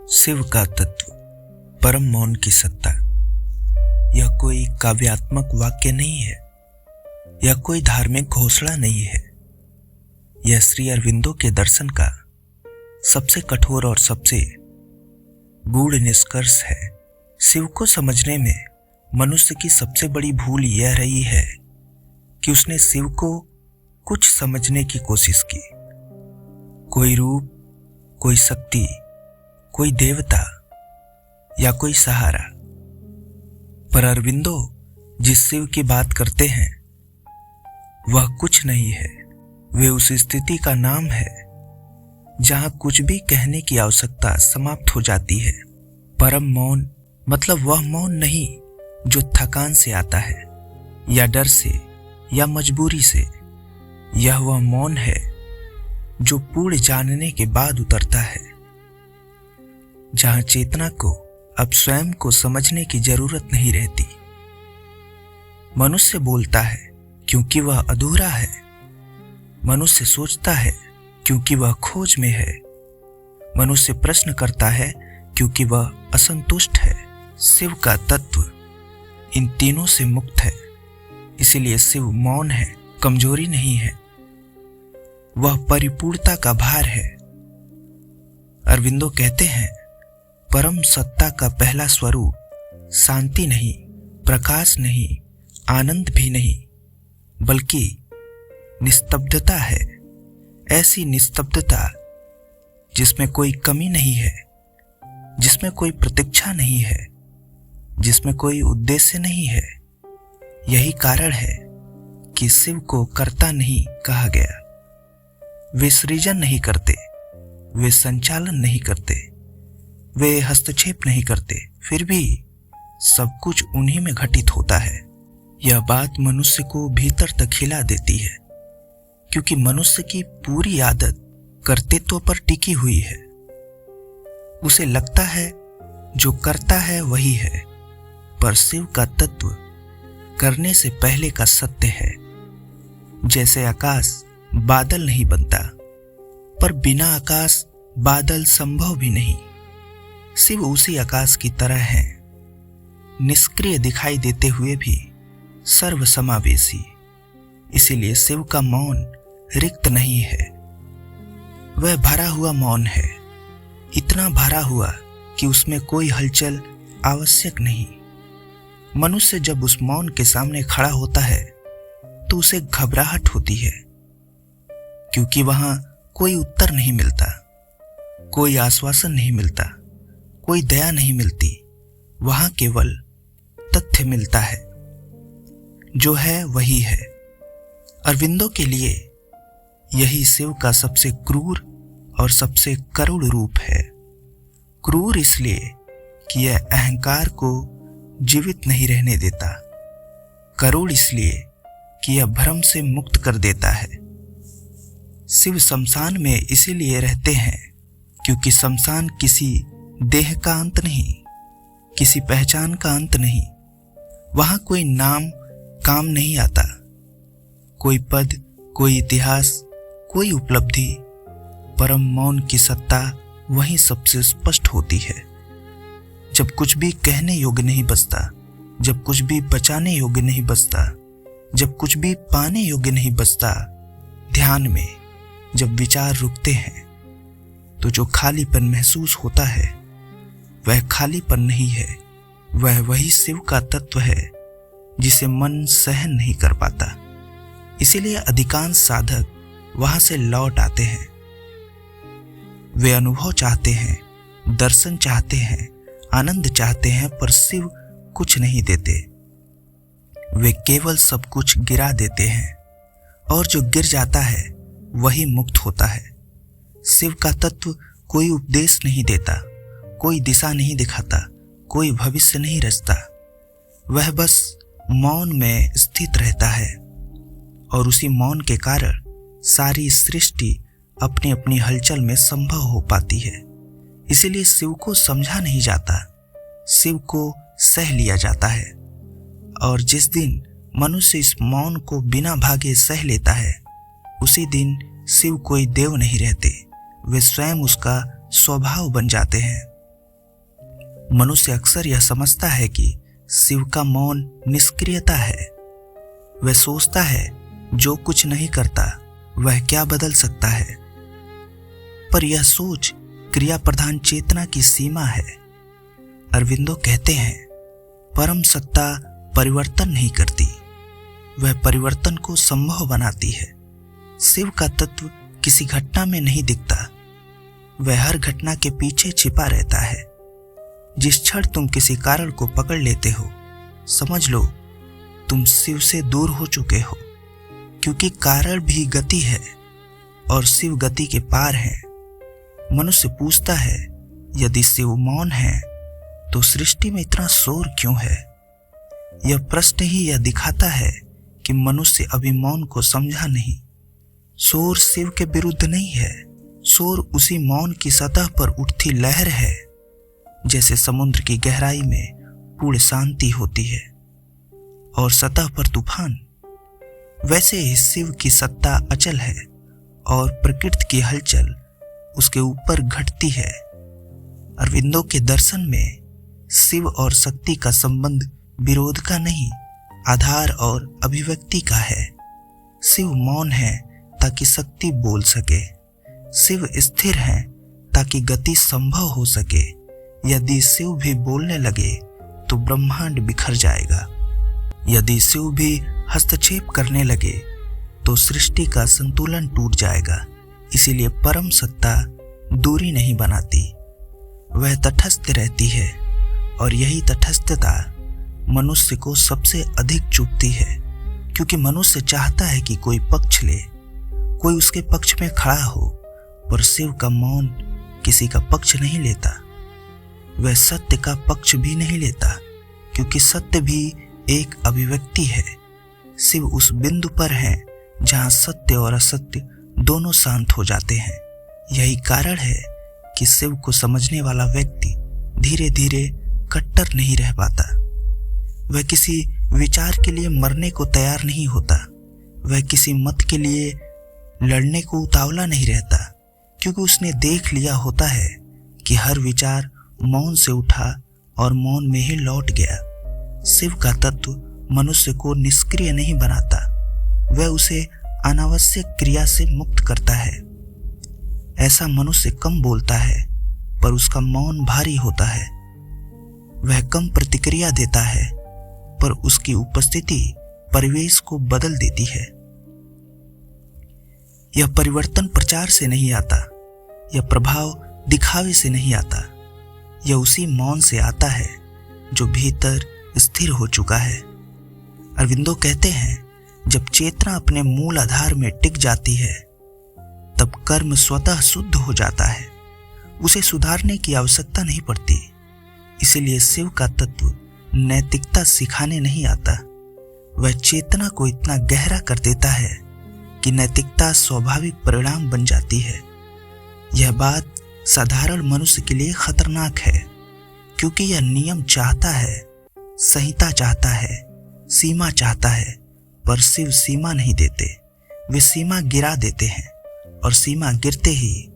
शिव का तत्व, परम मौन की सत्ता। यह कोई काव्यात्मक वाक्य नहीं है, यह कोई धार्मिक घोषणा नहीं है। यह श्री अरविंदो के दर्शन का सबसे कठोर और सबसे गूढ़ निष्कर्ष है। शिव को समझने में मनुष्य की सबसे बड़ी भूल यह रही है कि उसने शिव को कुछ समझने की कोशिश की। कोई रूप, कोई शक्ति, कोई देवता या कोई सहारा। पर अरविंदो जिस शिव की बात करते हैं वह कुछ नहीं है। वे उस स्थिति का नाम है जहां कुछ भी कहने की आवश्यकता समाप्त हो जाती है। परम मौन मतलब वह मौन नहीं जो थकान से आता है या डर से या मजबूरी से। यह वह मौन है जो पूर्ण जानने के बाद उतरता है, जहां चेतना को अब स्वयं को समझने की जरूरत नहीं रहती। मनुष्य बोलता है क्योंकि वह अधूरा है। मनुष्य सोचता है क्योंकि वह खोज में है। मनुष्य प्रश्न करता है क्योंकि वह असंतुष्ट है। शिव का तत्व इन तीनों से मुक्त है, इसीलिए शिव मौन है, कमजोरी नहीं है। वह परिपूर्णता का भार है। अरविंदो कहते हैं, परम सत्ता का पहला स्वरूप शांति नहीं, प्रकाश नहीं, आनंद भी नहीं, बल्कि निस्तब्धता है। ऐसी निस्तब्धता जिसमें कोई कमी नहीं है, जिसमें कोई प्रतीक्षा नहीं है, जिसमें कोई उद्देश्य नहीं है। यही कारण है कि शिव को कर्ता नहीं कहा गया। वे सृजन नहीं करते, वे संचालन नहीं करते, वे हस्तक्षेप नहीं करते, फिर भी सब कुछ उन्हीं में घटित होता है। यह बात मनुष्य को भीतर तक हिला देती है, क्योंकि मनुष्य की पूरी आदत कर्तृत्व पर टिकी हुई है। उसे लगता है जो करता है वही है, पर शिव का तत्व करने से पहले का सत्य है। जैसे आकाश बादल नहीं बनता, पर बिना आकाश बादल संभव भी नहीं। शिव उसी आकाश की तरह है, निष्क्रिय दिखाई देते हुए भी सर्वसमावेशी। इसीलिए शिव का मौन रिक्त नहीं है, वह भरा हुआ मौन है। इतना भरा हुआ कि उसमें कोई हलचल आवश्यक नहीं। मनुष्य जब उस मौन के सामने खड़ा होता है तो उसे घबराहट होती है, क्योंकि वहां कोई उत्तर नहीं मिलता, कोई आश्वासन नहीं मिलता, कोई दया नहीं मिलती। वहां केवल तथ्य मिलता है, जो है वही है। अरविंदो के लिए यही शिव का सबसे क्रूर और सबसे करुण रूप है। क्रूर इसलिए कि यह अहंकार को जीवित नहीं रहने देता, करुण इसलिए कि यह भ्रम से मुक्त कर देता है। शिव शमशान में इसीलिए रहते हैं क्योंकि शमशान किसी देह का अंत नहीं, किसी पहचान का अंत नहीं। वहां कोई नाम काम नहीं आता, कोई पद, कोई इतिहास, कोई उपलब्धि। परम मौन की सत्ता वहीं सबसे स्पष्ट होती है। जब कुछ भी कहने योग्य नहीं बचता, जब कुछ भी बचाने योग्य नहीं बचता, जब कुछ भी पाने योग्य नहीं बचता, ध्यान में जब विचार रुकते हैं तो जो खालीपन महसूस होता है वह खालीपन नहीं है, वह वही शिव का तत्व है जिसे मन सहन नहीं कर पाता। इसीलिए अधिकांश साधक वहां से लौट आते हैं। वे अनुभव चाहते हैं, दर्शन चाहते हैं, आनंद चाहते हैं, पर शिव कुछ नहीं देते। वे केवल सब कुछ गिरा देते हैं, और जो गिर जाता है वही मुक्त होता है। शिव का तत्व कोई उपदेश नहीं देता, कोई दिशा नहीं दिखाता, कोई भविष्य नहीं रचता। वह बस मौन में स्थित रहता है, और उसी मौन के कारण सारी सृष्टि अपनी अपनी हलचल में संभव हो पाती है। इसीलिए शिव को समझा नहीं जाता, शिव को सह लिया जाता है। और जिस दिन मनुष्य इस मौन को बिना भागे सह लेता है, उसी दिन शिव कोई देव नहीं रहते, वे स्वयं उसका स्वभाव बन जाते हैं। मनुष्य अक्सर यह समझता है कि शिव का मौन निष्क्रियता है। वह सोचता है जो कुछ नहीं करता वह क्या बदल सकता है, पर यह सोच क्रिया प्रधान चेतना की सीमा है। अरविंदो कहते हैं परम सत्ता परिवर्तन नहीं करती, वह परिवर्तन को संभव बनाती है। शिव का तत्व किसी घटना में नहीं दिखता, वह हर घटना के पीछे छिपा रहता है। जिस क्षण तुम किसी कारण को पकड़ लेते हो, समझ लो तुम शिव से दूर हो चुके हो, क्योंकि कारण भी गति है और शिव गति के पार है। मनुष्य पूछता है यदि शिव मौन है तो सृष्टि में इतना शोर क्यों है। यह प्रश्न ही यह दिखाता है कि मनुष्य अभी मौन को समझा नहीं। शोर शिव के विरुद्ध नहीं है, शोर उसी मौन की सतह पर उठती लहर है। जैसे समुद्र की गहराई में पूर्ण शांति होती है और सतह पर तूफान, वैसे ही शिव की सत्ता अचल है और प्रकृति की हलचल उसके ऊपर घटती है। अरविंदो के दर्शन में शिव और शक्ति का संबंध विरोध का नहीं, आधार और अभिव्यक्ति का है। शिव मौन है ताकि शक्ति बोल सके, शिव स्थिर है ताकि गति संभव हो सके। यदि शिव भी बोलने लगे तो ब्रह्मांड बिखर जाएगा। यदि शिव भी हस्तक्षेप करने लगे तो सृष्टि का संतुलन टूट जाएगा। इसीलिए परम सत्ता दूरी नहीं बनाती, वह तटस्थ रहती है और यही तटस्थता मनुष्य को सबसे अधिक चुभती है, क्योंकि मनुष्य चाहता है कि कोई पक्ष ले, कोई उसके पक्ष में खड़ा हो, पर शिव का मौन किसी का पक्ष नहीं लेता। वह सत्य का पक्ष भी नहीं लेता, क्योंकि सत्य भी एक अभिव्यक्ति है। शिव उस बिंदु पर है जहां सत्य और असत्य दोनों शांत हो जाते हैं। यही कारण है कि शिव को समझने वाला व्यक्ति धीरे धीरे कट्टर नहीं रह पाता। वह किसी विचार के लिए मरने को तैयार नहीं होता, वह किसी मत के लिए लड़ने को उतावला नहीं रहता, क्योंकि उसने देख लिया होता है कि हर विचार मौन से उठा और मौन में ही लौट गया। शिव का तत्व मनुष्य को निष्क्रिय नहीं बनाता, वह उसे अनावश्यक क्रिया से मुक्त करता है। ऐसा मनुष्य कम बोलता है पर उसका मौन भारी होता है। वह कम प्रतिक्रिया देता है पर उसकी उपस्थिति परिवेश को बदल देती है। यह परिवर्तन प्रचार से नहीं आता, यह प्रभाव दिखावे से नहीं आता, यह उसी मौन से आता है जो भीतर स्थिर हो चुका है। अरविंदो कहते हैं जब चेतना अपने मूल आधार में टिक जाती है तब कर्म स्वतः शुद्ध हो जाता है, उसे सुधारने की आवश्यकता नहीं पड़ती। इसीलिए शिव का तत्व नैतिकता सिखाने नहीं आता, वह चेतना को इतना गहरा कर देता है कि नैतिकता स्वाभाविक परिणाम बन जाती है। यह बात साधारण मनुष्य के लिए खतरनाक है, क्योंकि यह नियम चाहता है, संहिता चाहता है, सीमा चाहता है, पर शिव सीमा नहीं देते, वे सीमा गिरा देते हैं और सीमा गिरते ही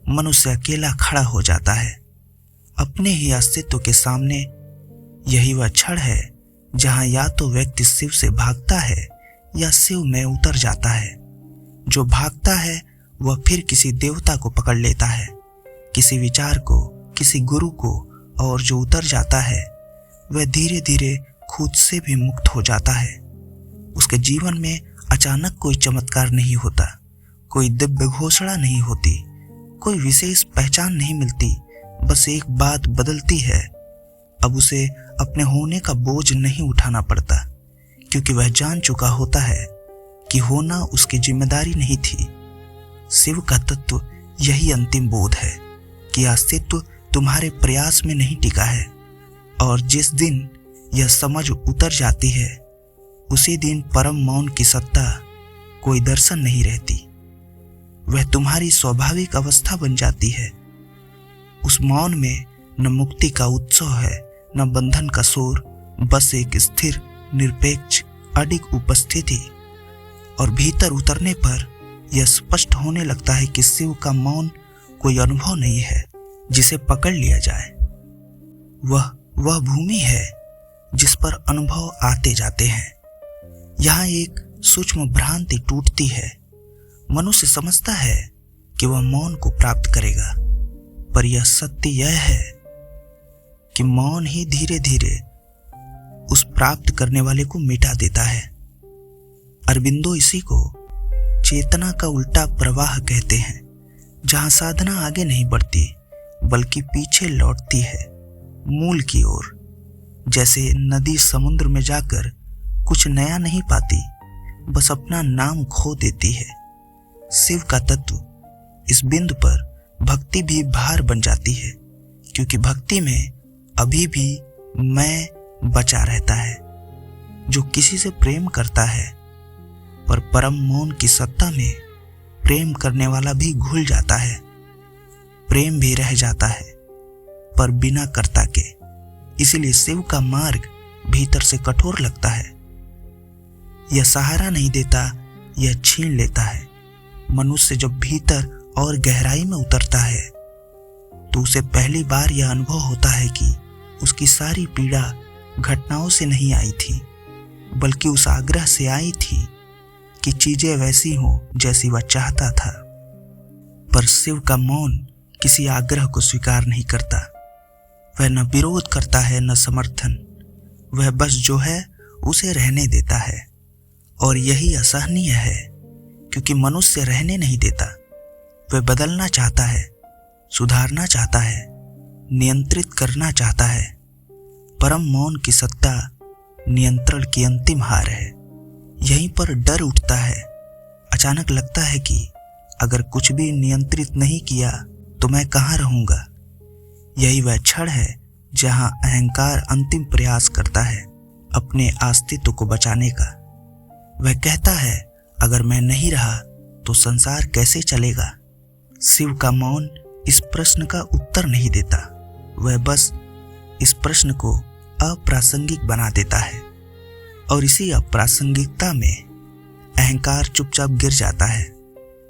मनुष्य अकेला खड़ा हो जाता है अपने ही अस्तित्व के सामने। यही वह क्षण है जहां या तो व्यक्ति शिव से भागता है या शिव में उतर जाता है। जो भागता है वह फिर किसी देवता को पकड़ लेता है, किसी विचार को, किसी गुरु को, और जो उतर जाता है वह धीरे धीरे खुद से भी मुक्त हो जाता है। उसके जीवन में अचानक कोई चमत्कार नहीं होता, कोई दिव्य घोषणा नहीं होती, कोई विशेष पहचान नहीं मिलती, बस एक बात बदलती है। अब उसे अपने होने का बोझ नहीं उठाना पड़ता, क्योंकि वह जान चुका होता है कि होना उसकी जिम्मेदारी नहीं थी। शिव का तत्व यही अंतिम बोध है कि अस्तित्व तुम्हारे प्रयास में नहीं टिका है, और जिस दिन यह समझ उतर जाती है उसी दिन परम मौन की सत्ता कोई दर्शन नहीं रहती, वह तुम्हारी स्वाभाविक अवस्था बन जाती है। उस मौन में न मुक्ति का उत्सव है, न बंधन का शोर, बस एक स्थिर, निरपेक्ष, अडिग उपस्थिति। और भीतर उतरने पर यह स्पष्ट होने लगता है कि शिव का मौन कोई अनुभव नहीं है जिसे पकड़ लिया जाए, वह भूमि है जिस पर अनुभव आते जाते हैं। यहाँ एक सूक्ष्म भ्रांति टूटती है। मनुष्य समझता है कि वह मौन को प्राप्त करेगा, पर यह सत्य यह है कि मौन ही धीरे धीरे उस प्राप्त करने वाले को मिटा देता है। अरबिंदो इसी को चेतना का उल्टा प्रवाह कहते हैं, जहां साधना आगे नहीं बढ़ती बल्कि पीछे लौटती है, मूल की ओर। जैसे नदी समुद्र में जाकर कुछ नया नहीं पाती, बस अपना नाम खो देती है। शिव का तत्व इस बिंदु पर भक्ति भी भार बन जाती है, क्योंकि भक्ति में अभी भी मैं बचा रहता है, जो किसी से प्रेम करता है। पर परम मौन की सत्ता में प्रेम करने वाला भी घुल जाता है, प्रेम भी रह जाता है, पर बिना कर्ता के। इसीलिए शिव का मार्ग भीतर से कठोर लगता है। यह सहारा नहीं देता, यह छीन लेता है। मनुष्य जब भीतर और गहराई में उतरता है तो उसे पहली बार यह अनुभव होता है कि उसकी सारी पीड़ा घटनाओं से नहीं आई थी, बल्कि उस आग्रह से आई थी कि चीजें वैसी हों जैसी वह चाहता था। पर शिव का मौन किसी आग्रह को स्वीकार नहीं करता। वह न विरोध करता है न समर्थन। वह बस जो है उसे रहने देता है। और यही असहनीय है, क्योंकि मनुष्य रहने नहीं देता। वह बदलना चाहता है, सुधारना चाहता है, नियंत्रित करना चाहता है। परम मौन की सत्ता नियंत्रण की अंतिम हार है। यहीं पर डर उठता है। अचानक लगता है कि अगर कुछ भी नियंत्रित नहीं किया तो मैं कहाँ रहूंगा। यही वह क्षण है जहां अहंकार अंतिम प्रयास करता है अपने अस्तित्व को बचाने का। वह कहता है, अगर मैं नहीं रहा तो संसार कैसे चलेगा। शिव का मौन इस प्रश्न का उत्तर नहीं देता। वह बस इस प्रश्न को अप्रासंगिक बना देता है, और इसी अप्रासंगिकता में अहंकार चुपचाप गिर जाता है।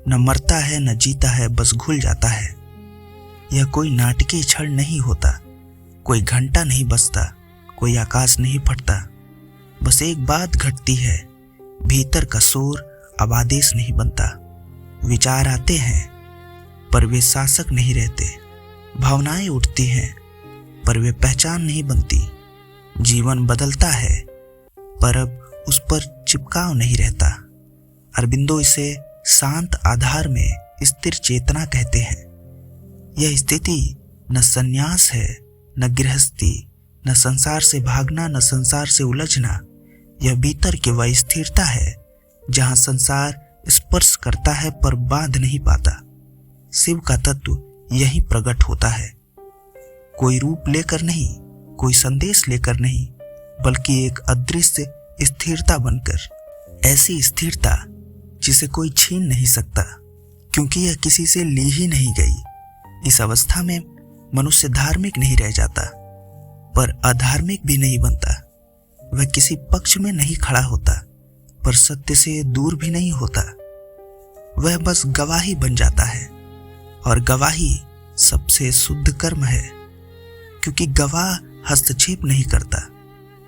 न मरता है न जीता है, बस घुल जाता है। यह कोई नाटकीय क्षण नहीं होता, कोई घंटा नहीं बजता, कोई आकाश नहीं फटता। बस एक बात घटती है, भीतर का शोर अब आदेश नहीं बनता। विचार आते हैं पर वे शासक नहीं रहते। भावनाएं उठती हैं पर वे पहचान नहीं बनती। जीवन बदलता है पर अब उस पर चिपकाव नहीं रहता। अरबिंदो इसे शांत आधार में स्थिर चेतना कहते हैं। यह स्थिति न संन्यास है, न गृहस्थी, न संसार से भागना, न संसार से उलझना। यह भीतर की वह स्थिरता है जहां संसार स्पर्श करता है पर बांध नहीं पाता। शिव का तत्व यही प्रकट होता है, कोई रूप लेकर नहीं, कोई संदेश लेकर नहीं, बल्कि एक अदृश्य स्थिरता बनकर। ऐसी स्थिरता जिसे कोई छीन नहीं सकता, क्योंकि यह किसी से ली ही नहीं गई। इस अवस्था में मनुष्य धार्मिक नहीं रह जाता, पर अधार्मिक भी नहीं बनता। वह किसी पक्ष में नहीं खड़ा होता, पर सत्य से दूर भी नहीं होता। वह बस गवाही बन जाता है, और गवाही सबसे शुद्ध कर्म है, क्योंकि गवाह हस्तक्षेप नहीं करता,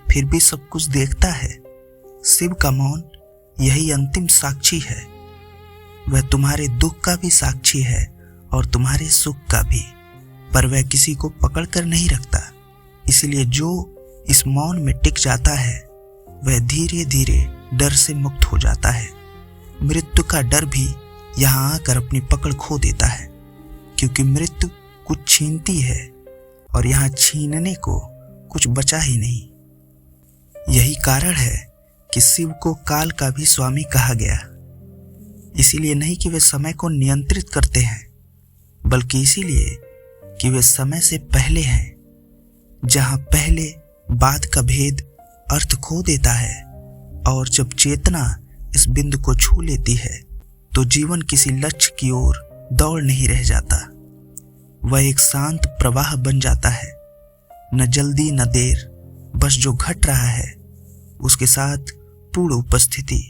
फिर भी सब कुछ देखता है। शिव का मौन यही अंतिम साक्षी है। वह तुम्हारे दुख का भी साक्षी है और तुम्हारे सुख का भी, पर वह किसी को पकड़ कर नहीं रखता। इसलिए जो इस मौन में टिक जाता है वह धीरे धीरे डर से मुक्त हो जाता है। मृत्यु का डर भी यहाँ आकर अपनी पकड़ खो देता है, क्योंकि मृत्यु कुछ छीनती है और यहाँ छीनने को कुछ बचा ही नहीं। यही कारण है कि शिव को काल का भी स्वामी कहा गया। इसीलिए नहीं कि वे समय को नियंत्रित करते हैं, बल्कि इसीलिए कि वे समय से पहले हैं। जहां पहले बाद का भेद अर्थ खो देता है, और जब चेतना इस बिंदु को छू लेती है तो जीवन किसी लक्ष्य की ओर दौड़ नहीं रह जाता। वह एक शांत प्रवाह बन जाता है, न जल्दी न देर, बस जो घट रहा है उसके साथ पूर्ण उपस्थिति।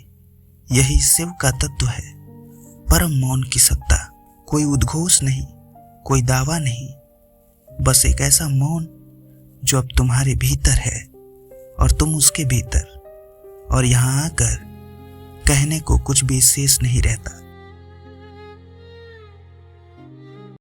यही शिव का तत्व है, परम मौन की सत्ता। कोई उद्घोष नहीं, कोई दावा नहीं, बस एक ऐसा मौन जो अब तुम्हारे भीतर है और तुम उसके भीतर, और यहाँ आकर कहने को कुछ भी शेष नहीं रहता।